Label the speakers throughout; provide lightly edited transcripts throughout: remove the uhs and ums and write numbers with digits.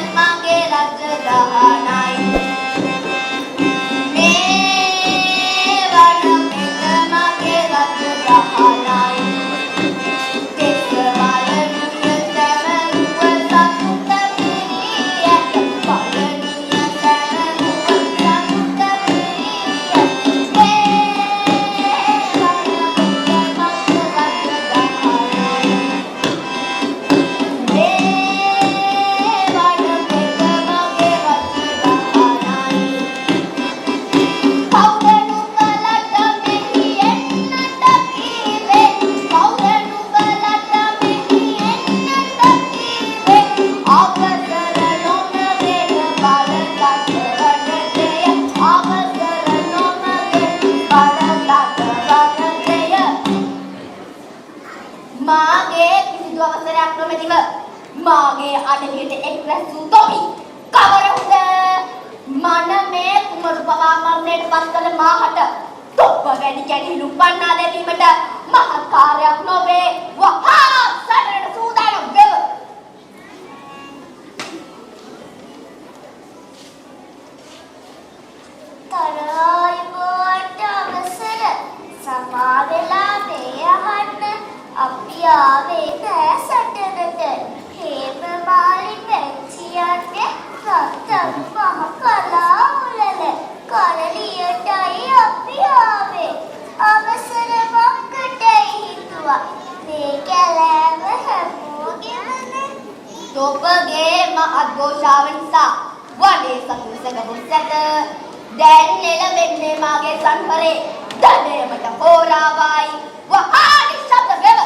Speaker 1: මගේ රජ දහනයි මේ වන පෙත මගේ රජ දහනයි දෙස බලනුය සැවරුව සතුට පිරී ඇත බලනුය සැවරුව සතුට පිරී ඇත මාගේ අඩවියට එක් රැසූ තොපි කවරහුද මනමේ කුමරු පවා මරණයට පත් කළ මාහට තොප්ප වැඩි කැඩිලු පන්නා දැමීමට මහත් කාර්යයක් නොවේ වහා සටනට සූදානම් වෙව තරායුබෝට අවසර සමා වෙලා මේ අහන්න අපි ආවේ නෑ සටනට හේම මාලි පැංචියන්නේ රත්තම් මහ කලා උලල කරලියටයි අපි ආවේ අවසර මොකටයි හිතුවා මේ කැලෑව හැමෝගෙමනේ තොපගේ මහත් ഘോഷාව නිසා වඩේ සතුසක බුස්සට දැන් නෙලවෙන්නේ මාගේ සංවරේ දඩයමට හෝරාවයි වහා නිශ්ශබ්ද වෙව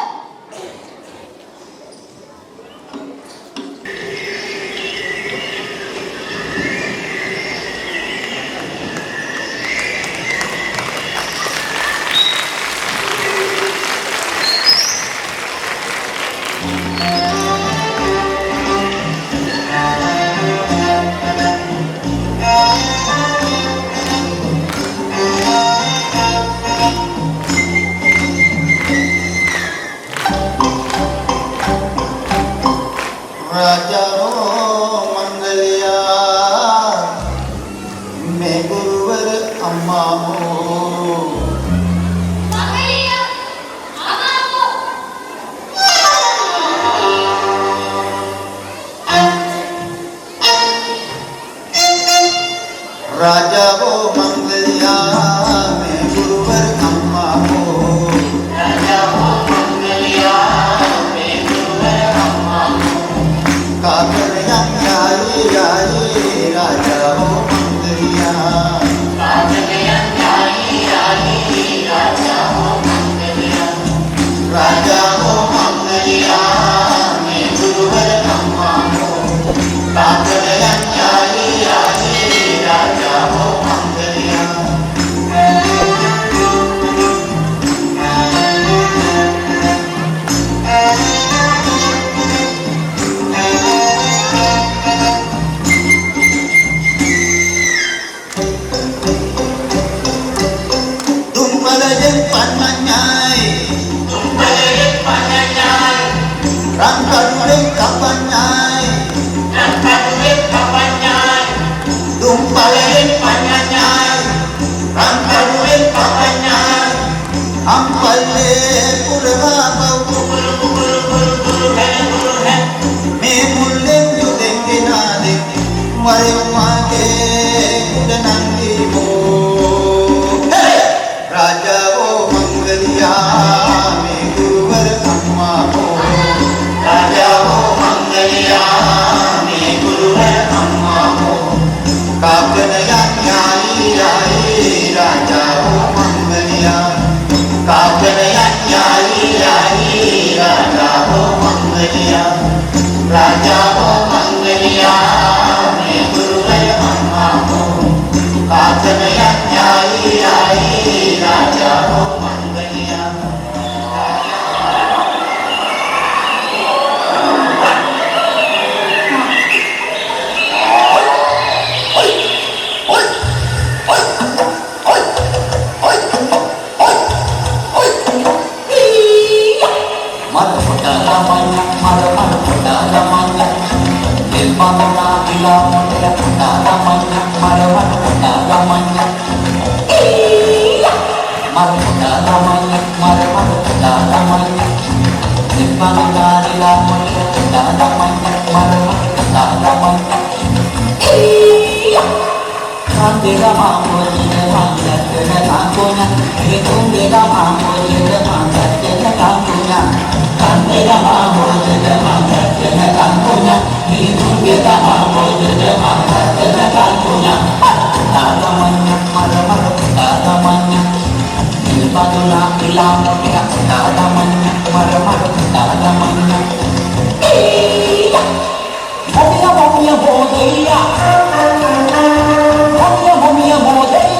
Speaker 2: Mother, beda mampu dengan kena tangguhnya hitung beda mampu dengan kena tangguhnya kan beda mampu dengan kena tangguhnya hitung beda mampu dengan kena tangguhnya ada banyak malam-malam ada banyak Baduna bilang dia ada banyak malam-malam ada banyak iya Momia botella Momia botella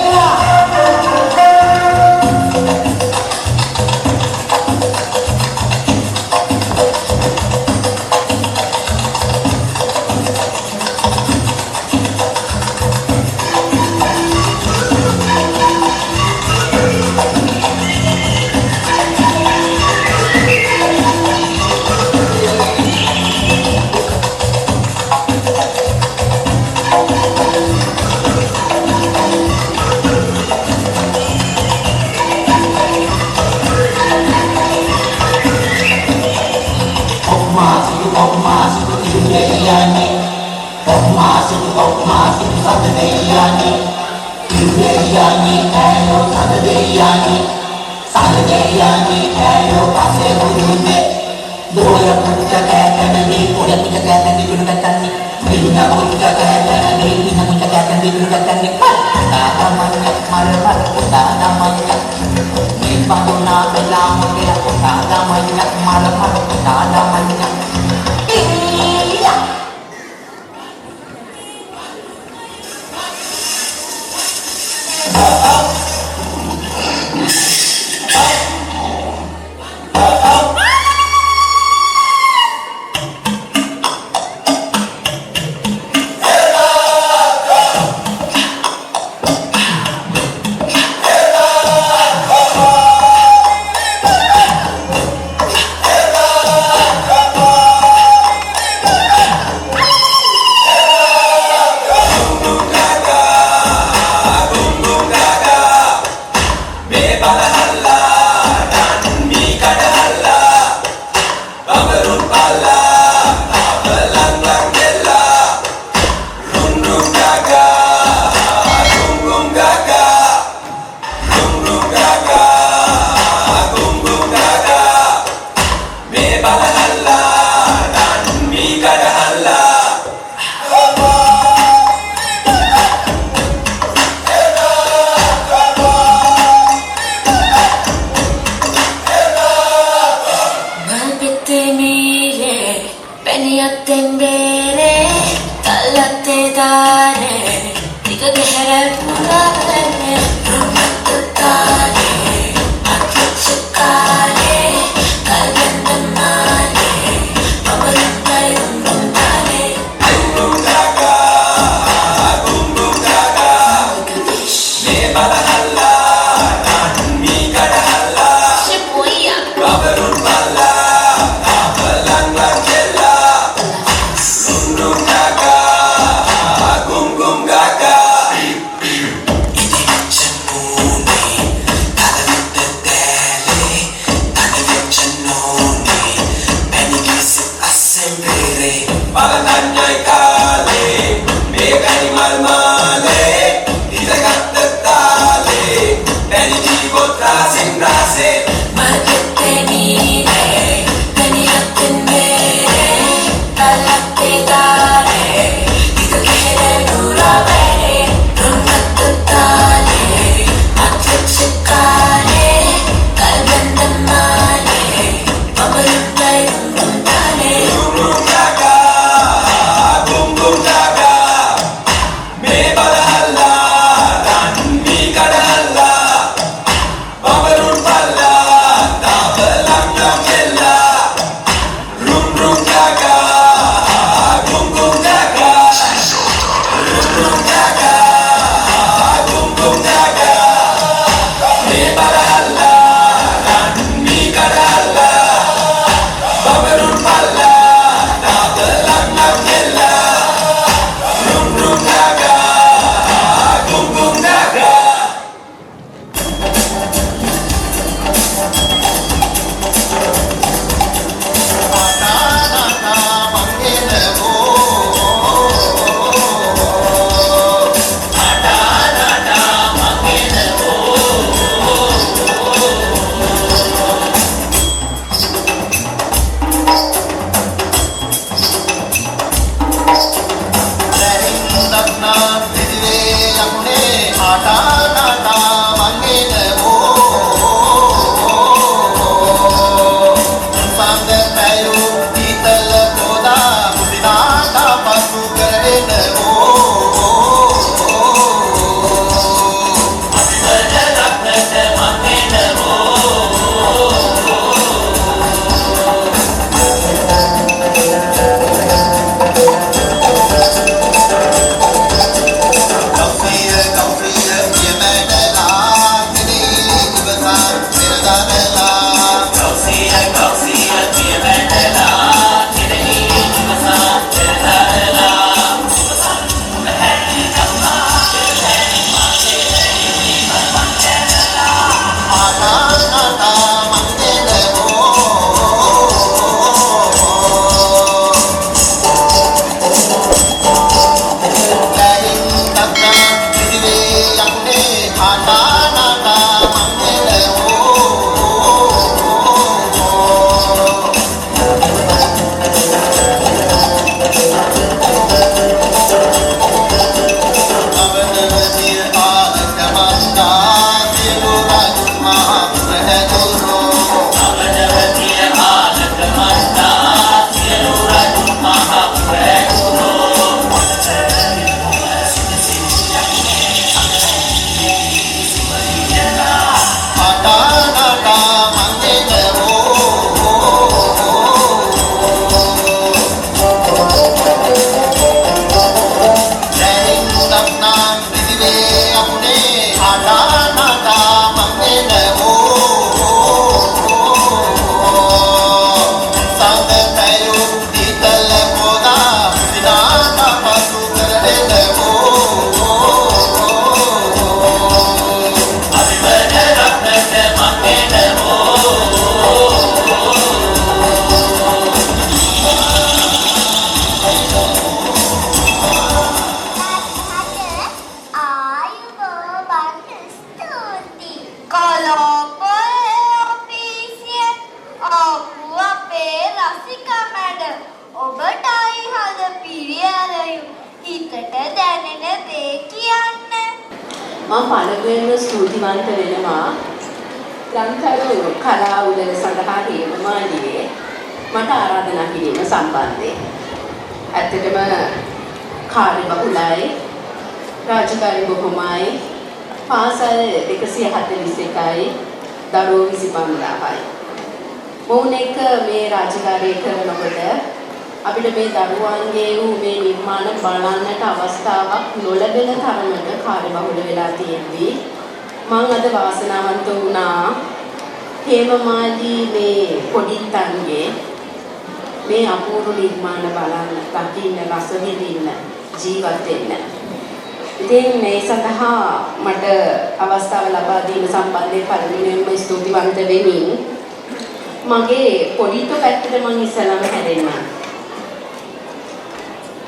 Speaker 3: මම පළවෙනිම ස්තුතිවන්ත වෙනවා ලංකාවේ කලා උළෙල සඳහා හේමමාලියේ මට ආරාධනා කිරීම සම්බන්ධයෙන්. ඇත්තටම කාර්යබහුලයි, රාජකාරී බොහොමයි, පාසල් 141යි, දරුවෝ 25000යි. මොවුන් එක මේ රාජකාරිය කරනකොට අපිට මේ දරුවන්ගේ වූ මේ නිර්මාණ බලන්නට අවස්ථාවක් නොලැබෙන තරමට කාර්යබහුල වෙලා තියෙද්දී මම අද වාසනාවන්ත වුණා හේමමාලී මේ පොඩිත්තන්ගේ මේ අපූර්ව නිර්මාණ බලන්න, දකින්න, රස විඳින්න, ජීවත් වෙන්න. ඉතින් මේ සඳහා මට අවස්ථාව ලබා දීම සම්බන්ධයෙන් පළමුවෙන්ම ස්තුතිවන්ත වෙමින් මගේ පොඩිත්තු පැත්තට මම ඉස්සලම හැදෙන්න.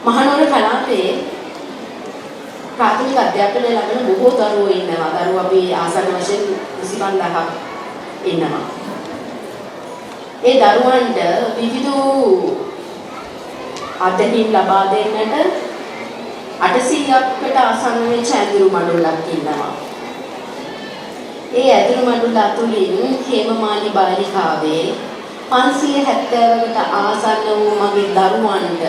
Speaker 3: මහනුවර කලාපේ ප්‍රාථමික අධ්‍යාපනය ලබන බොහෝ දරුවෝ ඉන්නවා. දරුවෝ අපි ආසන්න වශයෙන් 25000ක් ඉන්නවා. ඒ දරුවන්ට විවිධ අත්දැකීම් ලබා දෙන්නට 800කට ආසන්න වෙච්ච ඇඳුරු මඩුල්ලක් ඉන්නවා. ඒ ඇඳුරු මඩුල්ල අතුලින් හේමමාලී බාලිකාවේ 570කට ආසන්න වූ මගේ දරුවන්ට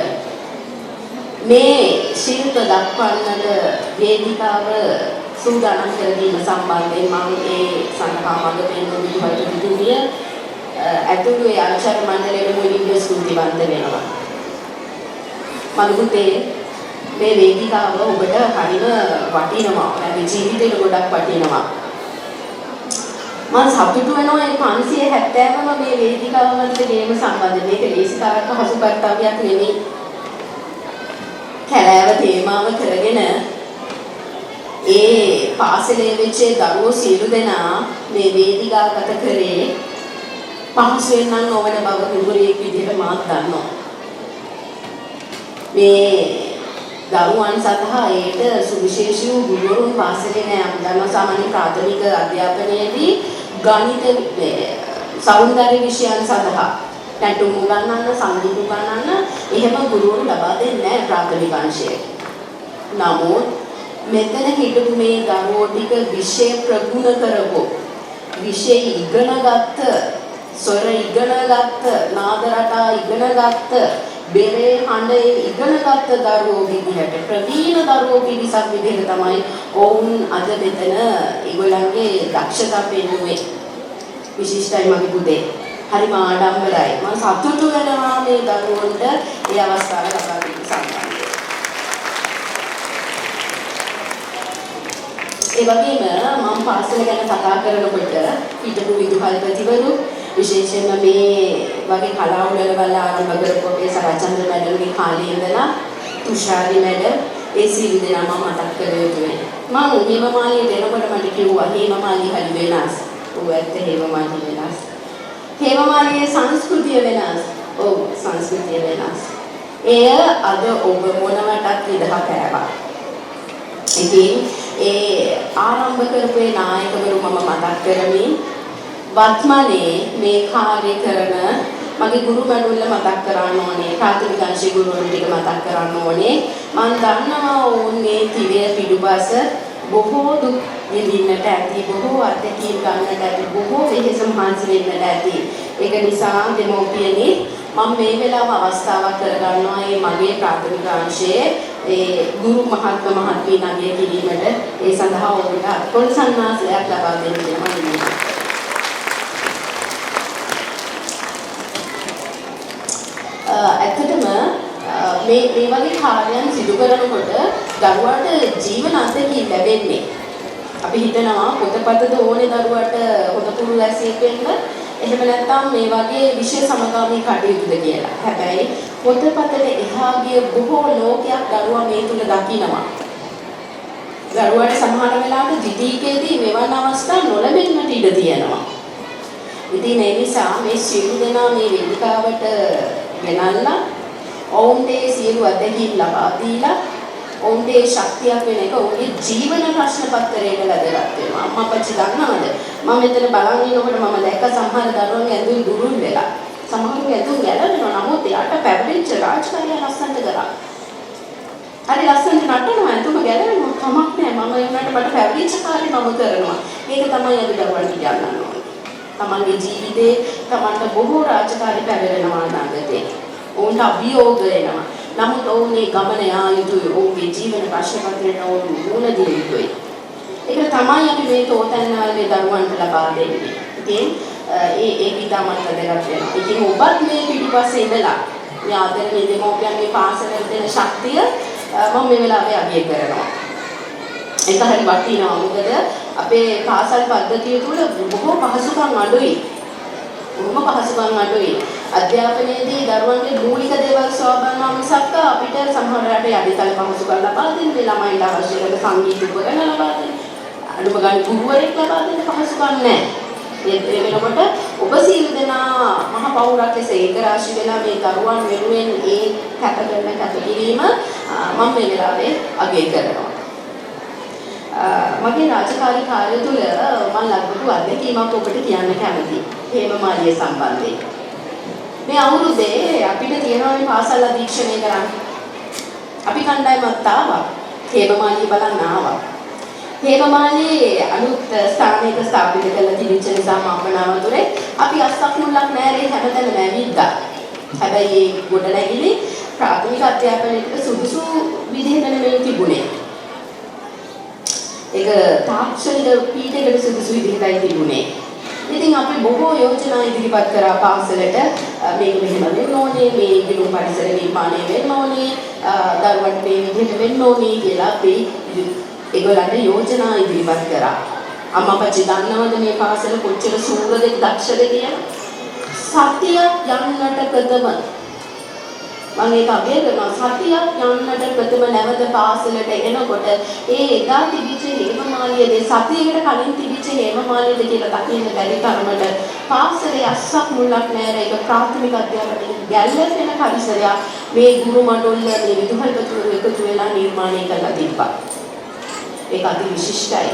Speaker 3: මේ ශිල්ප දක්වන්නට වේදිකාව සූදානම් කර දීම සම්බන්ධයෙන් මම ඒ සඳහා මඟ පෙන්වන විදිහට විදුලිය ඇතුළු ඒ ආචාර්ය මණ්ඩලයේ මුලින්ම ස්තුතිවන්ත වෙනවා. මනුත්තේ මේ වේදිකාව ඔබට හරිම වටිනවා. නැත්නම් ජීවිතේට ගොඩක් වටිනවා. මම සතුටු වෙනවා මේ 570ම මේ වේදිකාව වලට ගේම සම්බන්ධයෙන්. මේක ලේසිකාරක හසු කර්තව්‍යයක් නෙමෙයි. කැලෑව තේමාව කරගෙන ඒ පාසලේ වෙච්ච දරුවෝ සියලු දෙනා මේ වේදිකාවකට කරේ පහසුවෙන් නම් නොවන බව නුඹුරේ විදිහට මාත් දන්නවා. මේ දරුවන් සඳහා ඒට සුවිශේෂී වූ ගුරුවරුන් පාසලේ නෑ. අපි දන්නවා සාමාන්‍ය ප්‍රාථමික අධ්‍යාපනයේදී ගණිත සෞන්දර්ය විෂයන් සඳහා නැටුම් උගන්වන්න, සංගීත උගන්වන්න එහෙම ගුරුවරු ලබා දෙන්නේ නැහැ ප්‍රාථමික අංශයේ. නමුත් මෙතන හිටපු මේ දරුවෝ ටික විෂය ප්‍රගුණ කරගෝ, විෂය ඉගෙනගත්ත, ස්වර ඉගෙනගත්ත, නාද රටා ඉගෙනගත්ත, බෙරේ හඬ ඉගෙනගත්ත දරුවෝ විදිහට ප්‍රවීණ දරුවෝ පිරිසක් විදිහට තමයි ඔවුන් අද මෙතන ඒගොල්ලන්ගේ දක්ෂතා පෙන්වුවේ. විශිෂ්ටයි මගේ පුතේ. හරිම ආඩම්බරයි. මම සතුටු වෙනවා මේ දරුවන්ට ඒ අවස්ථාව ලබා දීම සම්බන්ධයෙන්. ඒ වගේම මම පාසල ගැන කතා කරනකොට හිටපු විදුහල්පතිවරු විශේෂයෙන්ම මේ වගේ කලා උළෙල වල ආරම්භ කරපු අපේ සරච්චන්ද්‍ර මැඩම්ගේ කාලේ ඉඳලා තුෂාරි මැඩම් ඒ සියලු දෙනා මම මතක් කර යුතුයි. මම හේමමාලියට එනකොට මට කිව්වා හේමමාලී හරි වෙනස්. ඔව් ඇත්ත හේමමාලී වෙනස්. හේමමාලියේ සංස්කෘතිය වෙනස්. ඔව් සංස්කෘතිය වෙනස්. එය අද ඔබ මොනවටත් විදහා පෑවා. ඉතින් ඒ ආරම්භ කරපු නායකවරු මම මතක් කරමින් වත්මනේ මේ කාර්ය කරන මගේ ගුරු මැඩුල්ල මතක් කරන්න ඕනේ. ප්‍රාථමික අංශයේ ගුරුවරු ටික මතක් කරන්න ඕනේ. මම දන්නවා ඔවුන්ගේ තිරය පිටුපස බොහෝ දුක් විඳින්නට ඇති, බොහෝ අත්දැකීම් ගන්නට ඇති, බොහෝ වෙහෙස මහන්සි වෙන්නට ඇති. ඒක නිසා දෙමෝපියනි මම මේ වෙලාව අවස්ථාවක් කරගන්නවා මේ මගේ ප්‍රාථමික අංශයේ ඒ ගුරු මහත්ම මහත්මී නගය කිරීමට ඒ සඳහා ඔවුන්ට අත්කොළ සන්නාසයක් ලබා දෙන්න කියලා මම ඉල්ලනවා. ඇත්තටම මේ වගේ කාර්යයන් සිදු කරනකොට දරුවාට ජීවන අත්දැකීම් ලැබෙන්නේ. අපි හිතනවා පොතපතද ඕනේ දරුවාට හොඳ පුළු ඇසියෙක් වෙන්න. එහෙම නැත්නම් මේ වගේ විෂය සමගාමී කටයුතුද කියලා. හැබැයි පොතපතට එහා ගිය බොහෝ ලෝකයක් දරුවා මේ තුල දකිනවා. දරුවාට සමහර වෙලාවට ද්විතීකයේදී මෙවන් අවස්ථා නොලැබෙන්නට ඉඩ තියෙනවා. ඉතින් ඒ නිසා මේ සියලු දෙනා මේ වේදිකාවට ගෙනල්ලා ඔවුන්ට සියලු අත්දැකීම් ලබා දීලා ඔවුන්ට ශක්තියක් වෙන එක ඔවුන්ගේ ජීවන ප්‍රශ්න පත්‍රයට වැදගත් වෙනවා. අම්මා අපච්චි දන්නවද? මම මෙතන බලන් ඉන්නකොට මම දැක්ක සමහර දරුවන්ගේ ඇඳුම් දුරුල් වෙලා. සමහරව ඇඳුම් ගැලවෙනවා. නමුත් එයාට පැවරිච්ච රාජකාරිය ලස්සනට කරා. හරි ලස්සනට නටනවා. එතුම ගැලවෙනවා. කමක් නැහැ. මම උනාට මට පැවිදිච්ච කාලේ මම කරනවා. මේක තමයි අද දරුවන්ට කියන්න ඕනේ. තමන්ගේ ජීවිතේ තමන්ට බොහෝ රාජකාරී පැවැරෙනවා අනාගතේ. ඔවුන්ට අභියෝග එනවා. නමුත් ඔවුන්ගේ ගමන යා යුතුයි. ඔවුන්ගේ ජීවන ප්‍රශ්න පත්‍රයට ඔවුන් මුහුණ දිය යුතුයි. ඒක තමයි අපි මේ තෝතැන්නාගේ දරුවන්ට ලබා දෙන්නේ. ඉතින් ඒ විතරමත් වැදගත් වෙනවා. ඉතින් ඔබත් මේ පිටිපස්සේ ඉඳලා මේ ආදරණීය දෙමෝපියන්ගේ පාසලට දෙන ශක්තිය මම මේ වෙලාවේ අගය කරනවා. ඒක හරි වටිනවා. මොකද අපේ පාසල් පද්ධතිය තුළ බොහෝ පහසුකම් අඩුයි. බොහොම පහසුකම් අඩුයි. අධ්‍යාපනයේදී දරුවන්ගේ මූලික දේවල් සොයනවා මිසක් අපිට සමහර රට යටිතල පහසුකම් ලබා දෙන්නේ ළමයින්ට අවශ්‍ය කරන සංගීත උපකරණ ලබා දෙන්නේ. අඩුම ගානේ ගුරුවරයෙක් ලබා දෙන්න පහසුකම් නැහැ. ඒ වෙනකොට ඔබ සියලු දෙනා මහ පෞරක් ලෙස ඒක රාශි වෙලා මේ දරුවන් වෙනුවෙන් ඒ කැපකිරීම මම මේ වෙලාවේ අගය කරනවා. මගේ රාජකාරී කාර්ය තුළ මම ලබපු අත්දැකීමක් ඔබට කියන්න කැමතියි. හේමමාලිය සම්බන්ධයෙන්. මේ අවුරුද්දේ අපිට තියෙනවා මේ පාසල් අධීක්ෂණය කරන්න. අපි කණ්ඩායමක් ආවා. හේමමාලිය බලන්න ආවා. හේමමාලියේ අලුත් ස්ථානයක ස්ථාපිත කළ තිබෙච්ච නිසා මම්මනාවතුරේ අපි අස්සක් මුල්ලක් නෑරේ හැමතැනම ඇවිද්දා. හැබැයි මේ ගොඩනැගිලි ප්‍රාථමික අධ්‍යාපනයට සුදුසු විදිහට නෙමෙයි තිබුණේ. ඒක තාක්ෂණික පීඨයකට සුදුසු විදිහටයි තිබුණේ. ඉතින් අපි බොහෝ යෝජනා ඉදිරිපත් කරා පාසලට මේක මෙහෙම වෙන්න ඕනේ, මේ ගිණුම් පරිසර නිර්මාණය වෙන්න ඕනේ, දරුවන්ට මේ විදිහට වෙන්න ඕනේ කියලා අපි ඒගොල්ලන්ට යෝජනා ඉදිරිපත් කරා. අම්මා අපච්චි දන්නවද මේ පාසල කොච්චර සූරද දක්ෂද කියලා? සතියක් යන්නට ප්‍රථම මම ඒක අගය කරනවා. සතියක් යන්නට ප්‍රථම නැවත පාසලට එනකොට ඒ එදා තිබිච්ච හේමමාලියද සතියකට කලින් තිබිච්ච හේමමාලියද කියලා දකින්න බැරි තරමට පාසලේ අස්සක් මුල්ලක් නැහැ. ඒක ප්‍රාථමික අධ්‍යාපනයේ ගැළපෙන පරිසරයක් මේ ගුරු මණ්ඩල මේ විදුහල්පතිවරු එකතු වෙලා නිර්මාණය කරලා තිබ්බා. ඒක අති විශිෂ්ටයි.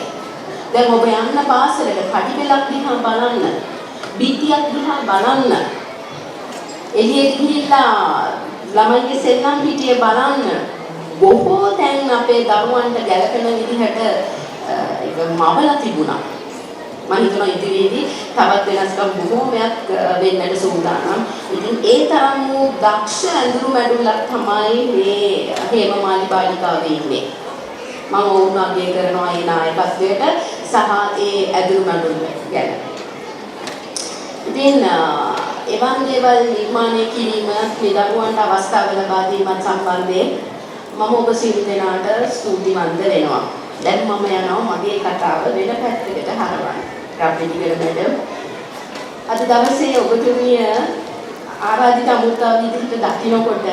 Speaker 3: දැන් ඔබ යන්න පාසලට පඩිපෙළක් දිහා බලන්න, බිත්තියක් දිහා බලන්න, එළියට ගිහිල්ලා ළමයිගේ සෙල්ලම් පිටිය බලන්න, බොහෝ තැන් අපේ දරුවන්ට ගැළපෙන විදිහට ඒක මවලා තිබුණා. මම හිතනවා ඉදිරියේදී තවත් වෙනස්කම් බොහෝමයක් වෙන්නට සූදානම්. ඉතින් ඒ තරම් වූ දක්ෂ ඇඳුරු මැඩුලක් තමයි මේ හේමමාලි බාලිකාවේ ඉන්නේ. මම ඔවුන් අගය කරනවා ඒ නායකත්වයට සහ ඒ ඇඳුරු මැඩුල් ගැන. ඉතින් එවන් දේවල් නිර්මාණය කිරීම මේ දරුවන්ට අවස්ථාව ලබා දීමත් සම්බන්ධයෙන් මම ඔබ සියලු දෙනාට ස්තුතිවන්ත වෙනවා. දැන් මම යනවා මගේ කතාව වෙන පැත්තකට හරවන්න. රාපිටිකර මැඩම් අද දවසේ ඔබතුමිය ආරාධිත අමුත්තා විදිහට දකින්නකොට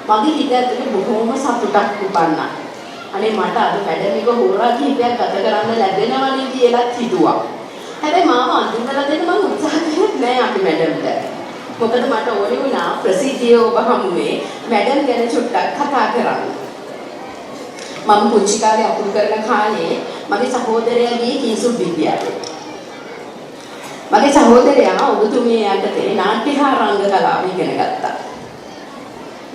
Speaker 3: මගේ හිත ඇතුලේ බොහොම සතුටක් උපන්නා. අනේ මට අද මැඩම් එක හොරා කීපයක් ගත කරන්න ලැබෙනවනේ කියලා හිතුවා. හැබැයි මාව අඳුනලා දෙන්න මම උත්සාහ කරන්නේ නැහැ අපි මැඩම්ට. මොකද මට ඕනේ වුණා ප්‍රසිද්ධිය ඔබ හමුවේ මැඩම් ගැන චුට්ටක් කතා කරන්න. මම පුංචි කාලේ අකුරු කරන කාලේ මගේ සහෝදරයාගේ කීසු විද්‍යාලයේ. මගේ සහෝදරයා ඔබතුමිය යටතේ නාට්‍ය හා රංග කලාව ඉගෙන ගත්තා.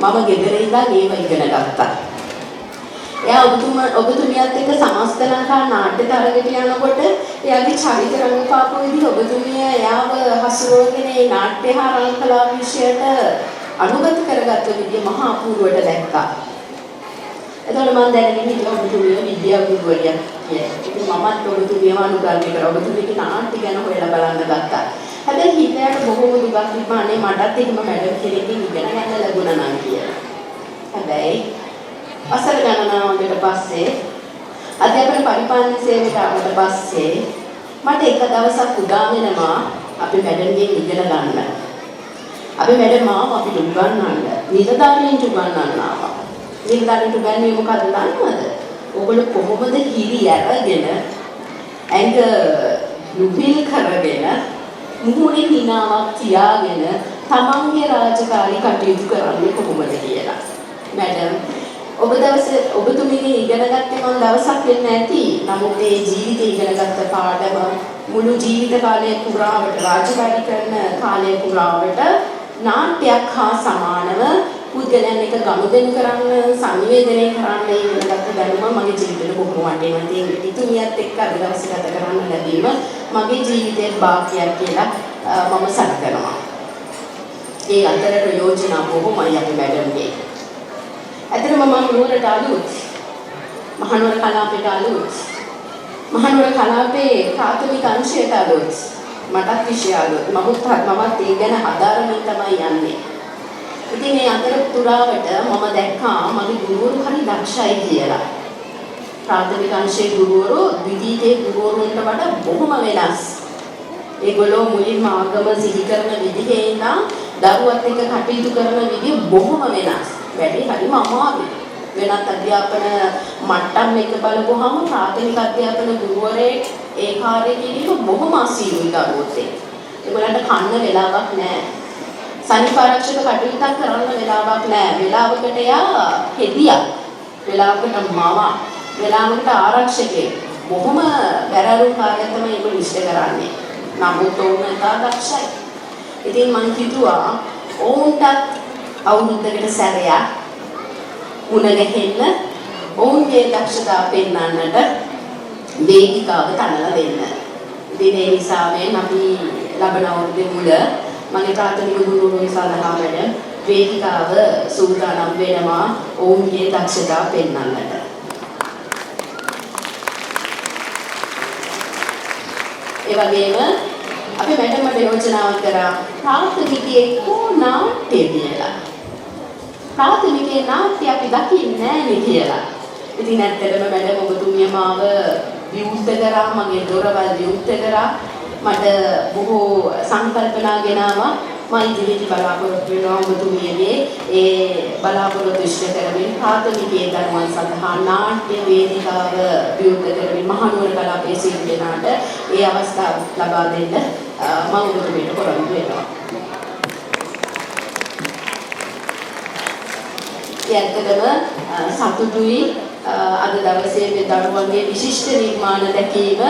Speaker 3: මම ගෙදර ඉඳන් ඒව ඉගෙන ගත්තා. එයා ඔබතුමියත් එක්ක සමස්ත ලංකා නාට්‍ය තරගයට යනකොට එයාගේ චරිත රංගපාපු විදිහ ඔබතුමිය එයාව හසුරුවගෙන ඒ නාට්‍ය හා රංග කලාව විෂයට අනුගත කරගත්ත විදිහ මහා අපූර්වට දැක්කා. එතකොට මම දැනගෙන හිටියා ඔබතුමිය විද්‍යා ගුරුවරියක් කියලා. ඉතින් මමත් ඔබතුමියව අනුගමනය කරා. ඔබතුමියගේ නාට්‍ය ගැන හොයලා බලන්න ගත්තා. හැබැයි හිතයට බොහෝ දුකක් තිබුණානේ මටත් එහෙම මැඩම් කෙනෙක්ගෙන් ඉගෙන ගන්න ලැබුණා නම් කියලා. හැබැයි අසල ගණනාවකට පස්සේ අධ්‍යාපන පරිපාලන සේවයට ආවට පස්සේ මට එක දවසක් උදා වෙනවා අපි මැඩම්ගෙන් ඉගෙන ගන්න. අපි මැඩම් අපිට උගන්වන්න, නිලධාරීන්ට උගන්වන්න ආවා. නිලධාරීන්ට උගන්වන්නේ මොකද දන්නවද? ඔයගොල්ලෝ කොහොමද හිරි අරගෙන ඇඟ නුපිල් කරගෙන මුහුණේ හිනාවක් තියාගෙන තමන්ගේ රාජකාරී කටයුතු කරන්නේ කොහොමද කියලා. මැඩම් ඔබතුමියගේ ඉගෙන ගත්තේ මම දවසක් වෙන්න ඇති. නමුත් ඒ ජීවිතේ ඉගෙනගත්ත පාඩම මුළු ජීවිත කාලය පුරාවට රාජකාරී කරන කාලය පුරාවට නාට්‍යයක් හා සමානව පුද්ගලයන් එක ගනුදෙනු කරන්න සංවේදනය කරන්න ඉගෙන ගත්ත දැනුම මගේ ජීවිතේට බොහොම වටිනවා. ඉතින් ඉතුමියත් එක්ක අද දවසේ ගත කරන්න ලැබීම මගේ ජීවිතයේ භාග්‍යයක් කියලා මම සැලකනවා. ඒ අතරට යෝජනා බොහොමයි අපි මැඩම්ගේ. ඇත්තටම මම නුවරට අලුත්. මහනුවර කලාපයට අලුත්. මහනුවර කලාපේ ප්‍රාථමික අංශයට අලුත්. මටත් විෂය අලුත්. මමත් ඒ ගැන හදාරමින් තමයි යන්නේ. ඉතින් මේ අතරතුරාවට මම දැක්කා මගේ ගුරුවරු හරි දක්ෂයි කියලා. ප්‍රාථමික අංශයේ ගුරුවරු ද්විතීයේ ගුරුවරුන්ට වඩා බොහොම වෙනස්. ඒගොල්ලෝ මුලින්ම ආගම සිහි කරන විදිහේ ඉඳන් දරුවත් එක්ක කටයුතු කරන විදිහ බොහොම වෙනස්. වැඩි හරිම අමාරුයි. වෙනත් අධ්‍යාපන මට්ටම් එක බලපුවාම ප්‍රාථමික අධ්‍යාපන ගුරුවරයෙක් ඒ කාර්යය කිරීම බොහොම අසීරුයි දරුවොත් එක්ක. ඒගොල්ලන්ට කන්න වෙලාවක් නැහැ. සනිපාරක්ෂක කටයුත්තක් කරන්න වෙලාවක් නැහැ. වෙලාවකට යා හෙදියක්. වෙලාවකට මාමා. වෙලාවකට ආරක්ෂකයෙක්. බොහොම බැරළුම් කාර්යයක් තමයි ඒගොල්ලෝ ඉෂ්ට කරන්නේ. නමුත් ඔවුන් ඉතා දක්ෂයි. ඉතින් මං හිතුවා ඔවුන්ට අවුරුද්දකට සැරයක් උණ ගැහෙන්න ඔවුන්ගේ දක්ෂතාව පෙන්වන්නට වේදිකාව තනලා දෙන්න. ඉතින් ඒ නිසාවෙන් අපි ලබන අවුරුද්දේ මුල මගේ ප්‍රාථමික ගුරුවරුන් සඳහා වැඩ වේදිකාව සූදානම් වෙනවා ඔවුන්ගේ දක්ෂතාව පෙන්වන්නට. ඒ වගේම අපි මැඩම්මට යෝජනාවක් කරා ප්‍රාථමිකයේ නාට්‍ය කියලා. ප්‍රාථමිකයේ නාට්‍ය අපි දකින්නේ නැහැ කියලා. ඉතින් ඇත්තටම මැඩම් ඔබතුමිය මාව විවුර්ත කරා, මගේ දොරවල් විවුර්ත කරා. මට බොහෝ සංකල්පනා ගෙනාවා. මම ඉදිරියට බලාපොරොත්තු වෙනවා ඔබතුමියගේ ඒ බලාපොරොත්තු ඉෂ්ට කරමින් ප්‍රාථමිකයේ දරුවන් සඳහා නාට්‍ය වේදිකාව විවුර්ත කරමින් මහනුවර කලාපයේ සිටින දෙනාට ඒ අවස්ථාව ලබා දෙන්න මම ඔබතුමියට පොරොන්දු වෙනවා. ඇත්තටම සතුටුයි අද දවසේ මේ දරුවන්ගේ විශිෂ්ට නිර්මාණ දැකීම.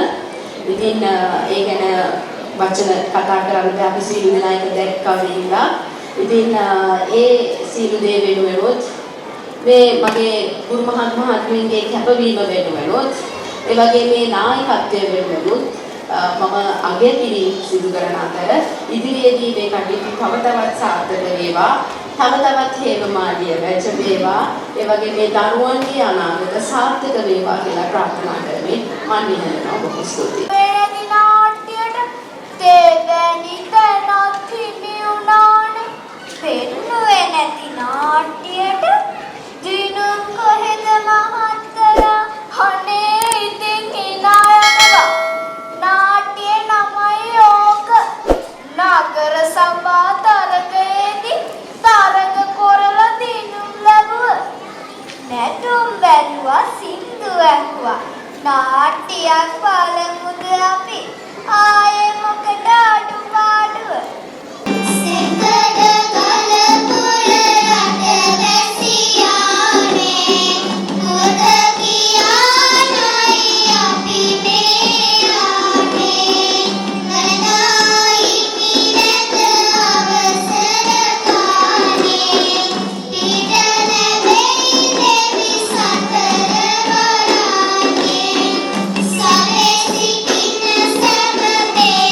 Speaker 3: ඉතින් ඒ ගැන වචන කතා කරන්න අපි සීල දෙනා එක දැක්කා වෙනවා. ඉතින් ඒ සීල දේ වෙනුවෙනොත් මේ මගේ ගුරු මහත්මයාගේ කැපවීම වෙනුවෙනොත් ඒ වගේ මේ නායකත්වය වෙනුවෙනොත් මම අගය කිරීම සිදු කරන අතර ඉදිරියේදී මේ කටයුතු තව තවත් සාර්ථක වේවා. තව තවත් හේමමාලිය වැජ වේවා. ඒ වගේ මේ දරුවන්ගේ අනාගත සාර්ථක වේවා කියලා ප්‍රාර්ථනා කරමින් මම නිහඬව බොහෝ ස්තුතියි.
Speaker 1: දෙවැනි තැනක් හිමි වුණානේ පෙන්නුවේ නැති නාට්‍යයට දිනුම් කොහෙද මහත්තයා අනේ ඉතින් hina යනවා නාට්‍යයේ නමයි ඕක නගර සභා තරගයේදී තරග කරලා දිනුම් ලැබුවා නැටුම් බැලුවා සින්දු ඇහුවා නාට්‍යයක් බලමුද අපි ආයේ මොකද අඩුපාඩුව සිතට කලපුර රට වැසියානේ මොද කියානයි අපි මේ ආනේ නනයි මිනත අවසර කානේ පිට ලැබෙයි දෙවි සතර වරානේ සමේ සිටින සැම මේ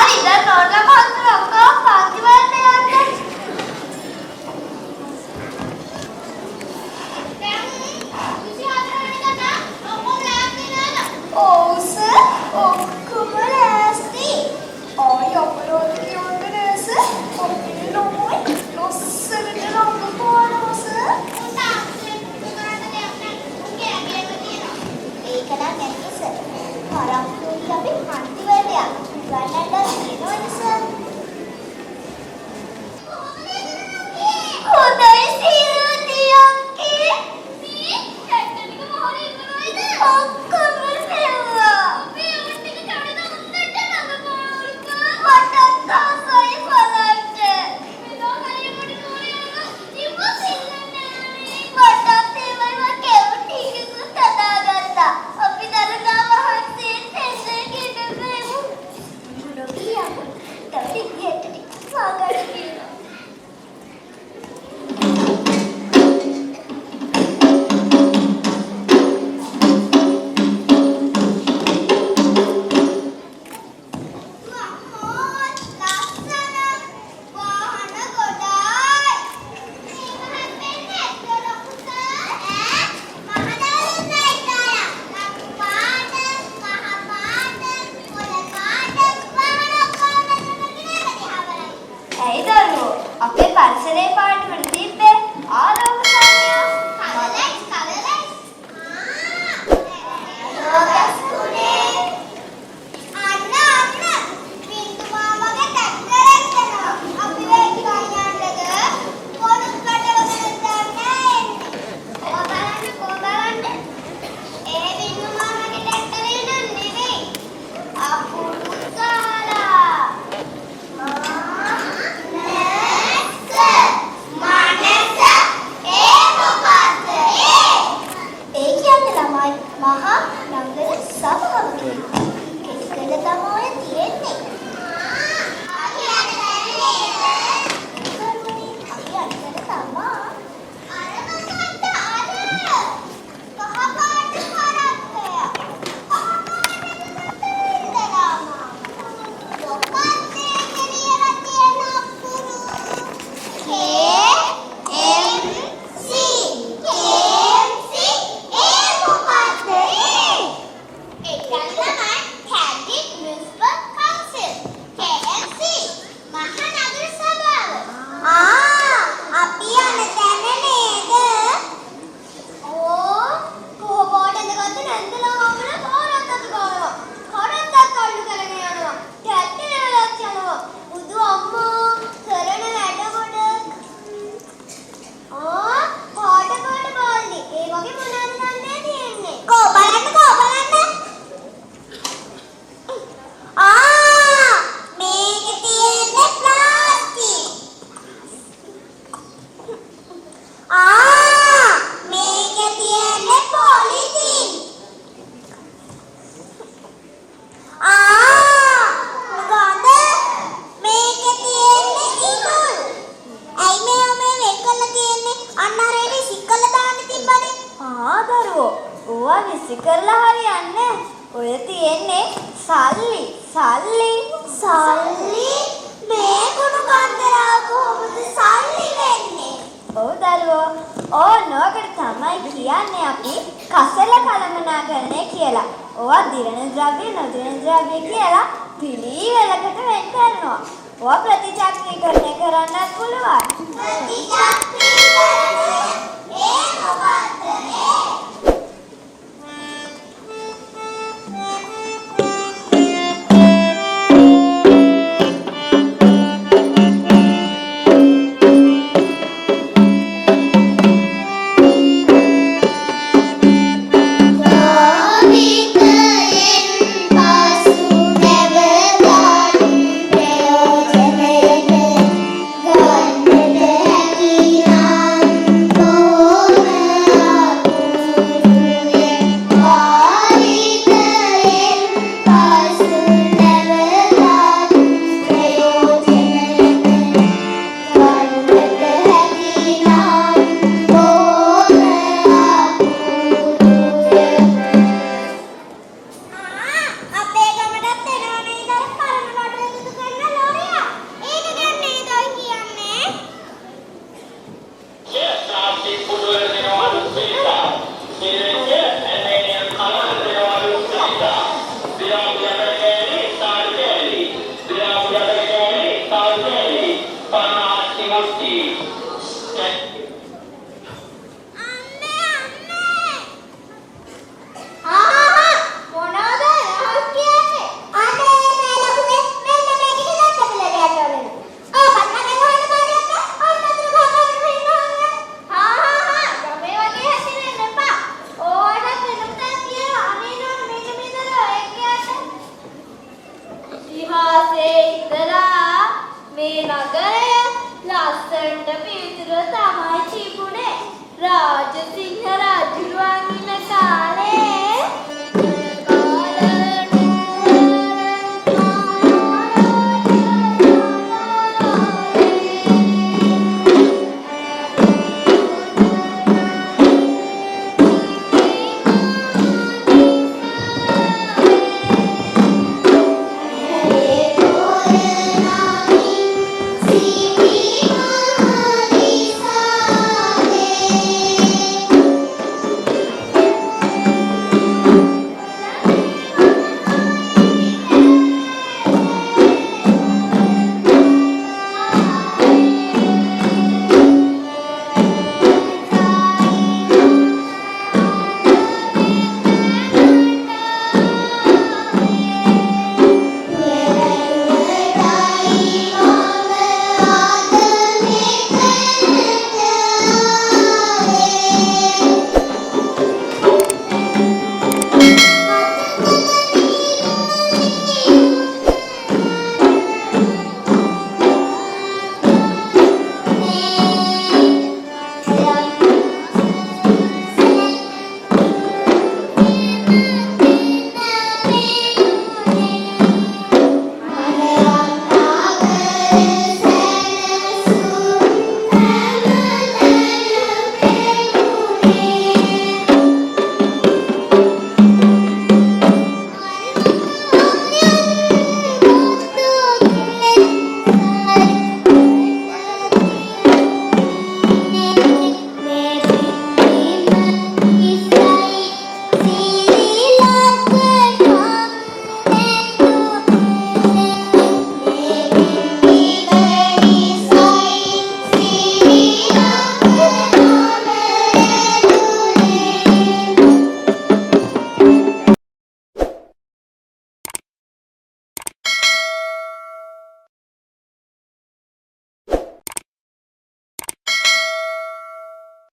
Speaker 1: හරි දැන් නෝනා මහත්තයා අක්කා පන්ති වලට යන්න. ඔව් සර් ඔක්කොම ලෑස්ති. ආයි අපරාධ කියන්න නෑ සර්. අපේ ළමයි ලස්සනට රඟපානවා සර්. ඒක නම් නැති සර්. පරක්කුයි අපි පන්ති වලට යන්න. ගන්නට තියෙනවනේ සර්. හොඳයි සිරුදී අක්කේ. මේ චට්ටනික මොහොරේ ඉන්නවද? ඔක්කොම සෙව්වා. මේ උන් ටික කඩන උන්නට නගපාරුකා. මටත් ආසයි බලන්න. මෙලෝ හරිය පොඩි කෝරේ යනවා. ඉම්මස් ඉන්නන්නේ. මටත් ඒවයිම කෙවුටිකුත් හදාගත්තා. අපි දරුගා වහන්සේට එන්නේ කිව්වෙමු. මොනවියම තවටි ගියටි සාගර කියනවා. ඇයි දරුවෝ අපේ පරිසරයේ පාට වල තිබ්බේ ආලෝක සංඥා කලලයිස් ආලෝකස්කුනේ අන්න බින්දු මාමගේ ටැක්ටර් එක්කනවා අපි වෙයි ගියන්නද පොඩි කඩල ගන්න දැන්නේ කොබලන්න ඒ බින්දු මාමගේ ටැක්ටර් එක නෙවෙයි අපුරු කාලා මහා නගර සභාවකේ කෙස්කල තමයි තියෙන්නේ. අපි අතන තමයි. අර මොකක්ද අර කහ පාට කරත්තය. ඕවා විසි කරලා හරියන්නේ. ඔය තියෙන්නේ සල්ලි මේ කුණු කන්දරා කොහොමද සල්ලි වෙන්නේ? ඔව් දරුවෝ ඕනෝකට තමයි කියන්නේ අපි කසල කළමනාකරණය කියලා. ඕවා දිරණ ද්‍රව්‍ය නොදිරණ ද්‍රව්‍ය කියලා පිළිවෙලකට වෙන් කරනවා. ඕවා ප්‍රතිචක්‍රීකරණය කරන්නත් පුළුවන්. ප්‍රතිචක්‍රීකරණය ඒ මොකක්ද?